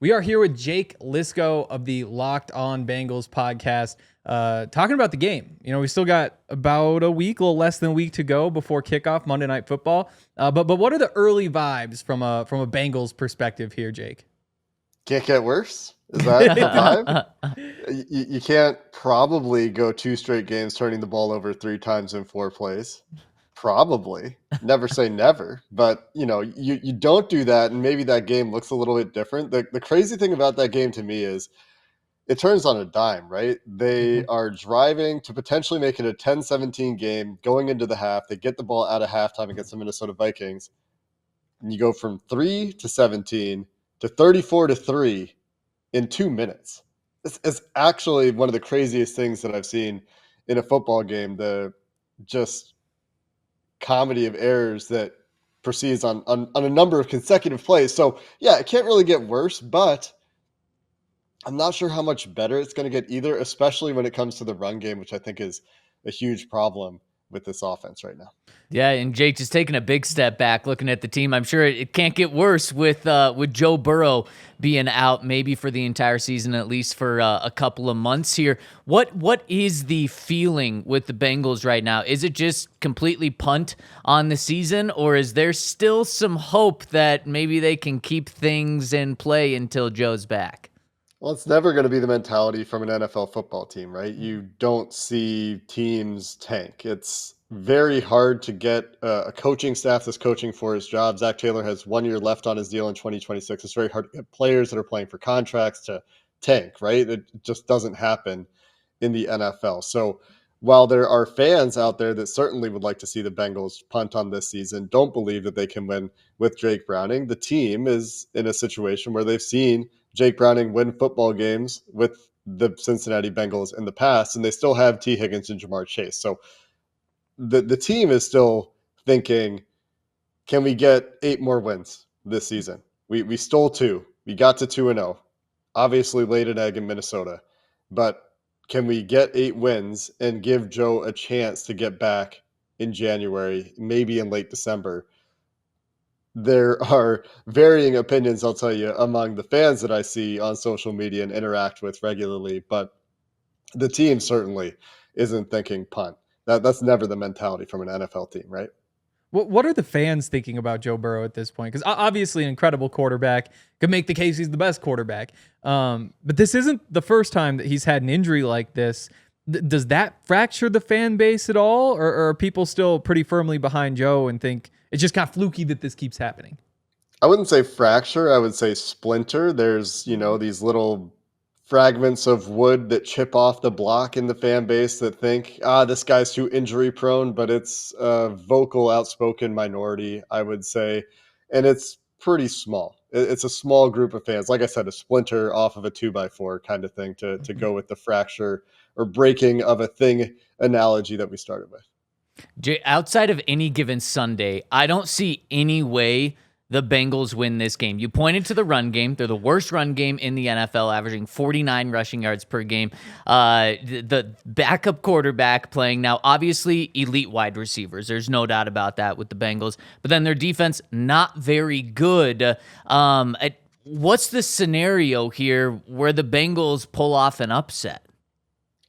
We are here with Jake Liscow of the Locked On Bengals podcast, talking about the game. You know, we still got about a week, a little less than a week to go before kickoff Monday Night Football. But what are the early vibes from a Bengals perspective here, Jake? Can't get worse? Is that the vibe? You can't probably go 2 straight games turning the ball over 3 times in 4 plays. Probably. Never say never. But, you don't do that, and maybe that game looks a little bit different. The crazy thing about that game to me is it turns on a dime, right? They are driving to potentially make it a 10-17 game going into the half. They get the ball out of halftime against the Minnesota Vikings. And you go from 3 to 17 to 34 to 3 in 2 minutes. This is actually one of the craziest things that I've seen in a football game. The just comedy of errors that proceeds on a number of consecutive plays. So yeah, it can't really get worse, but I'm not sure how much better it's going to get either, especially when it comes to the run game, which I think is a huge problem with this offense right now. Yeah, and Jake just taking a big step back, looking at the team. I'm sure it can't get worse with Joe Burrow being out, maybe for the entire season, at least for a couple of months here. What is the feeling with the Bengals right now? Is it just completely punt on the season, or is there still some hope that maybe they can keep things in play until Joe's back? Well, it's never going to be the mentality from an NFL football team, right? You don't see teams tank. It's very hard to get a coaching staff that's coaching for his job. Zach Taylor has 1 year left on his deal in 2026. It's very hard to get players that are playing for contracts to tank, right? It just doesn't happen in the NFL. So while there are fans out there that certainly would like to see the Bengals punt on this season, don't believe that they can win with Jake Browning, the team is in a situation where they've seen Jake Browning win football games with the Cincinnati Bengals in the past, and they still have T. Higgins and Jamar Chase. So the team is still thinking, can we get 8 more wins this season? We stole 2. We got to 2-0. Obviously laid an egg in Minnesota. But can we get 8 wins and give Joe a chance to get back in January, maybe in late December? There are varying opinions, I'll tell you, among the fans that I see on social media and interact with regularly, but the team certainly isn't thinking punt. That's never the mentality from an NFL team, right? What are the fans thinking about Joe Burrow at this point? Because obviously an incredible quarterback, could make the case he's the best quarterback. But this isn't the first time that he's had an injury like this. Does that fracture the fan base at all? Or are people still pretty firmly behind Joe and think it's just kind of fluky that this keeps happening? I wouldn't say fracture. I would say splinter. There's, these little fragments of wood that chip off the block in the fan base that think, this guy's too injury prone, but it's a vocal, outspoken minority, I would say. And it's pretty small. It's a small group of fans. Like I said, a splinter off of a 2x4 kind of thing to go with the fracture or breaking of a thing analogy that we started with. Outside of any given Sunday, I don't see any way the Bengals win this game. You pointed to the run game. They're the worst run game in the NFL, averaging 49 rushing yards per game. The backup quarterback playing now, obviously elite wide receivers. There's no doubt about that with the Bengals. But then their defense, not very good. What's the scenario here where the Bengals pull off an upset?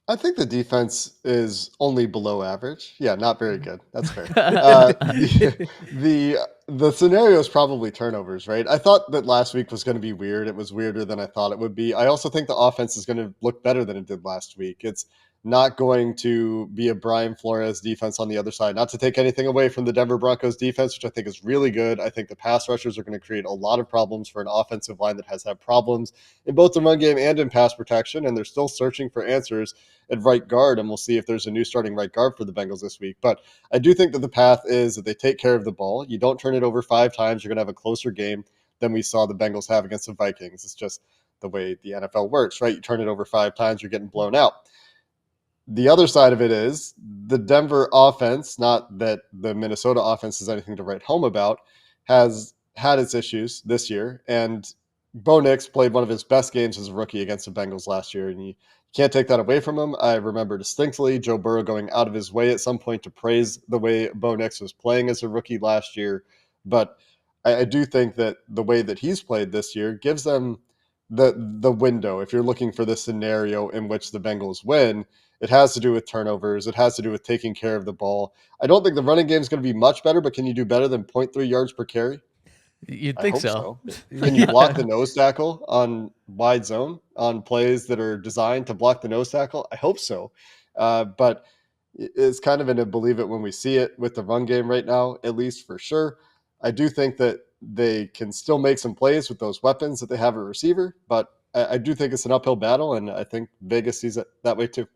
I think the defense is only below average. Yeah, not very good. That's fair. The scenario is probably turnovers, right? I thought that last week was going to be weird. It was weirder than I thought it would be. I also think the offense is going to look better than it did last week. It's not going to be a Brian Flores defense on the other side. Not to take anything away from the Denver Broncos defense, which I think is really good. I think the pass rushers are going to create a lot of problems for an offensive line that has had problems in both the run game and in pass protection, and they're still searching for answers at right guard, and we'll see if there's a new starting right guard for the Bengals this week. But I do think that the path is that they take care of the ball. You don't turn it over 5 times, you're going to have a closer game than we saw the Bengals have against the Vikings. It's just the way the NFL works, right? You turn it over 5 times, you're getting blown out. The other side of it is the Denver offense, not that the Minnesota offense is anything to write home about, has had its issues this year. And Bo Nix played one of his best games as a rookie against the Bengals last year, and you can't take that away from him. I remember distinctly Joe Burrow going out of his way at some point to praise the way Bo Nix was playing as a rookie last year. But I do think that the way that he's played this year gives them the window. If you're looking for the scenario in which the Bengals win, it has to do with turnovers. It has to do with taking care of the ball. I don't think the running game is going to be much better, but can you do better than 0.3 yards per carry? You'd I think hope so. so. Can you block the nose tackle on wide zone on plays that are designed to block the nose tackle? I hope so. But it's kind of in a believe it when we see it with the run game right now, at least for sure. I do think that they can still make some plays with those weapons that they have at receiver, but I do think it's an uphill battle, and I think Vegas sees it that way too.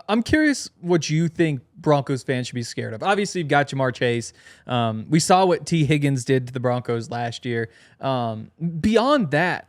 I'm curious what you think Broncos fans should be scared of. Obviously, you've got Jamar Chase. We saw what T. Higgins did to the Broncos last year. Beyond that,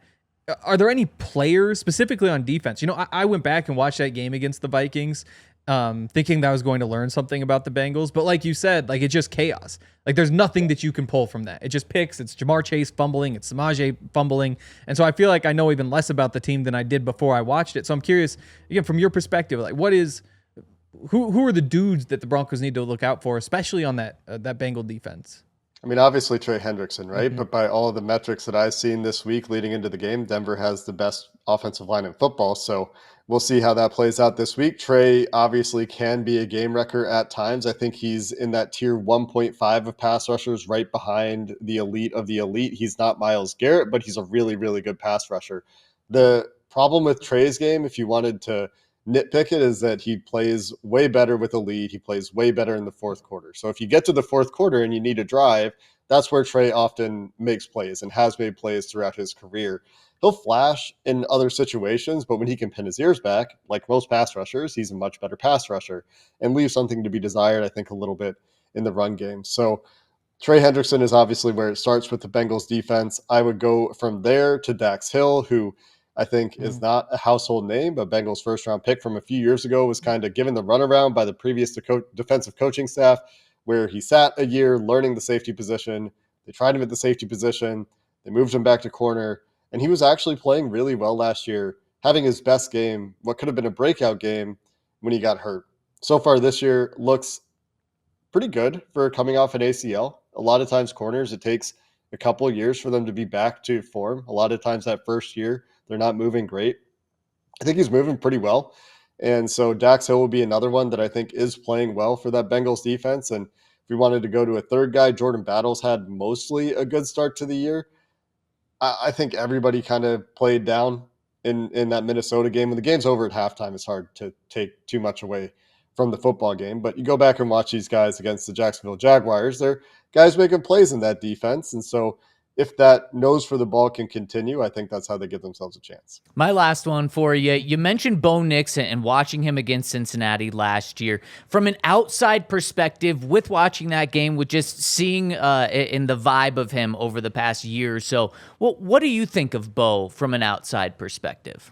are there any players specifically on defense? I went back and watched that game against the Vikings, thinking that I was going to learn something about the Bengals. But like you said, like it's just chaos. Like there's nothing that you can pull from that. It just picks. It's Jamar Chase fumbling. It's Samaje fumbling. And so I feel like I know even less about the team than I did before I watched it. So I'm curious, again, from your perspective, like who are the dudes that the Broncos need to look out for, especially on that Bengal defense? I mean, obviously Trey Hendrickson, right? But by all of the metrics that I've seen this week leading into the game, Denver has the best offensive line in football. So we'll see how that plays out this week. Trey obviously can be a game wrecker at times. I think he's in that tier 1.5 of pass rushers, right behind the elite of the elite. He's not Myles Garrett, but he's a really, really good pass rusher. The problem with Trey's game, if you wanted to nitpick it, is that he plays way better with a lead. He plays way better in the fourth quarter. So if you get to the fourth quarter and you need a drive, that's where Trey often makes plays and has made plays throughout his career. He'll flash in other situations, but when he can pin his ears back, like most pass rushers, he's a much better pass rusher and leaves something to be desired, I think, a little bit in the run game. So Trey Hendrickson is obviously where it starts with the Bengals defense. I would go from there to Dax Hill, who I think is not a household name, but Bengals first round pick from a few years ago was kind of given the runaround by the previous defensive coaching staff, where he sat a year learning the safety position. They tried him at the safety position. They moved him back to corner, and he was actually playing really well last year, having his best game, what could have been a breakout game, when he got hurt. So far this year looks pretty good for coming off an ACL. A lot of times corners, it takes a couple of years for them to be back to form. A lot of times that first year, they're not moving great. I think he's moving pretty well. And so Dax Hill will be another one that I think is playing well for that Bengals defense. And if we wanted to go to a third guy, Jordan Battles had mostly a good start to the year. I think everybody kind of played down in that Minnesota game. When the game's over at halftime, it's hard to take too much away from the football game. But you go back and watch these guys against the Jacksonville Jaguars, they're guys making plays in that defense. And so if that nose for the ball can continue, I think that's how they give themselves a chance. My last one for you. You mentioned Bo Nix and watching him against Cincinnati last year. From an outside perspective, with watching that game, with just seeing in the vibe of him over the past year or so, what do you think of Bo from an outside perspective?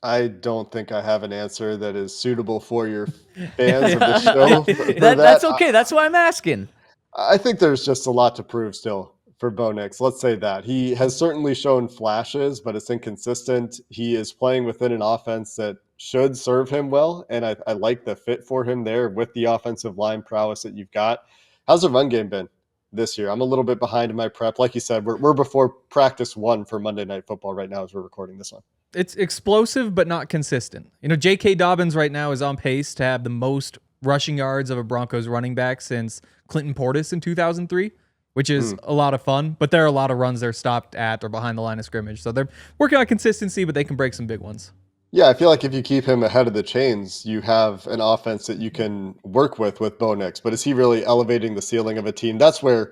I don't think I have an answer that is suitable for your fans of the show. That's okay. That's why I'm asking. I think there's just a lot to prove still for Bo Nix. Let's say that. He has certainly shown flashes, but it's inconsistent. He is playing within an offense that should serve him well, and I like the fit for him there with the offensive line prowess that you've got. How's the run game been this year? I'm a little bit behind in my prep. Like you said, we're before practice 1 for Monday Night Football right now as we're recording this one. It's explosive, but not consistent. J.K. Dobbins right now is on pace to have the most rushing yards of a Broncos running back since Clinton Portis in 2003, which is a lot of fun. But there are a lot of runs they're stopped at or behind the line of scrimmage. So they're working on consistency, but they can break some big ones. Yeah, I feel like if you keep him ahead of the chains, you have an offense that you can work with Bo Nix. But is he really elevating the ceiling of a team? That's where,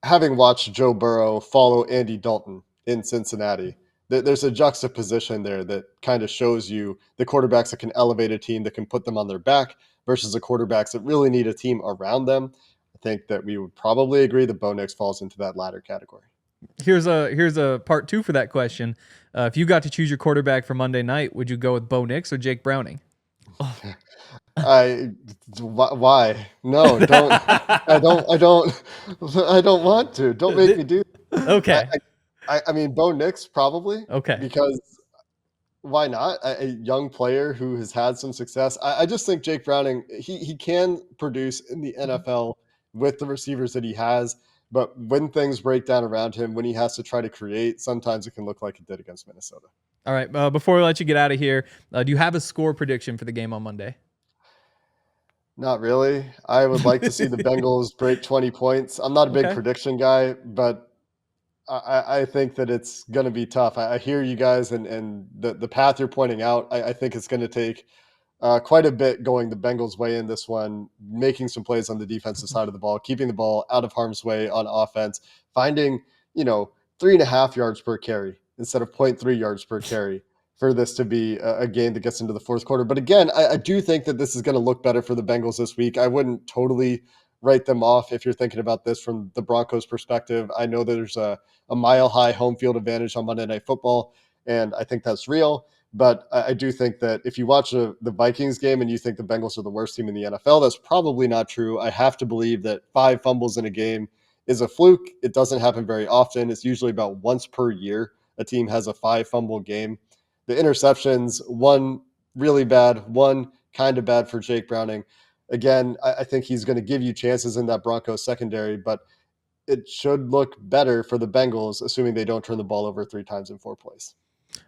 having watched Joe Burrow follow Andy Dalton in Cincinnati, there's a juxtaposition there that kind of shows you the quarterbacks that can elevate a team, that can put them on their back, versus the quarterbacks that really need a team around them. I think that we would probably agree that Bo Nix falls into that latter category. Here's a part 2 for that question. If you got to choose your quarterback for Monday night, would you go with Bo Nix or Jake Browning? Why? No, don't. I don't want to. Don't make me do that. Okay. I mean, Bo Nix probably. Okay. Because why not? A young player who has had some success. I just think Jake Browning, he can produce in the NFL with the receivers that he has. But when things break down around him, when he has to try to create, sometimes it can look like it did against Minnesota. All right. Before we let you get out of here, do you have a score prediction for the game on Monday? Not really. I would like to see the Bengals break 20 points. I'm not a big Okay. prediction guy, but I think that it's going to be tough. I hear you guys, and the path you're pointing out, I think it's going to take quite a bit going the Bengals' way in this one, making some plays on the defensive side of the ball, keeping the ball out of harm's way on offense, finding, 3.5 yards per carry instead of 0.3 yards per carry for this to be a game that gets into the fourth quarter. But again, I do think that this is going to look better for the Bengals this week. I wouldn't totally write them off if you're thinking about this from the Broncos' perspective. I know that there's a mile-high home field advantage on Monday Night Football, and I think that's real. But I do think that if you watch the Vikings game and you think the Bengals are the worst team in the NFL, that's probably not true. I have to believe that 5 fumbles in a game is a fluke. It doesn't happen very often. It's usually about once per year a team has a 5-fumble game. The interceptions, one really bad, one kind of bad for Jake Browning. Again, I think he's going to give you chances in that Broncos secondary, but it should look better for the Bengals, assuming they don't turn the ball over 3 times in 4 plays.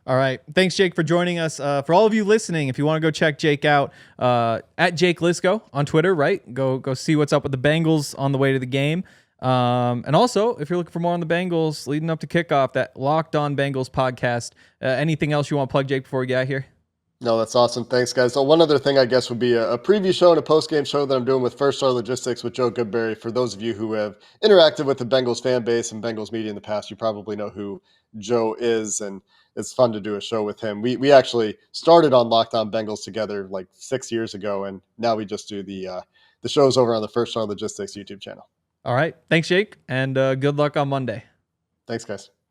All right. Thanks, Jake, for joining us. For all of you listening, if you want to go check Jake out, at Jake Liscow on Twitter, right? Go see what's up with the Bengals on the way to the game. And also, if you're looking for more on the Bengals leading up to kickoff, that Locked On Bengals podcast. Anything else you want to plug, Jake, before we get out here? No, that's awesome. Thanks, guys. So one other thing, I guess, would be a preview show and a post-game show that I'm doing with First Star Logistics with Joe Goodberry. For those of you who have interacted with the Bengals fan base and Bengals media in the past, you probably know who Joe is, and it's fun to do a show with him. We actually started on Locked On Bengals together like 6 years ago, and now we just do the shows over on the First Star Logistics YouTube channel. All right. Thanks, Jake, and good luck on Monday. Thanks, guys.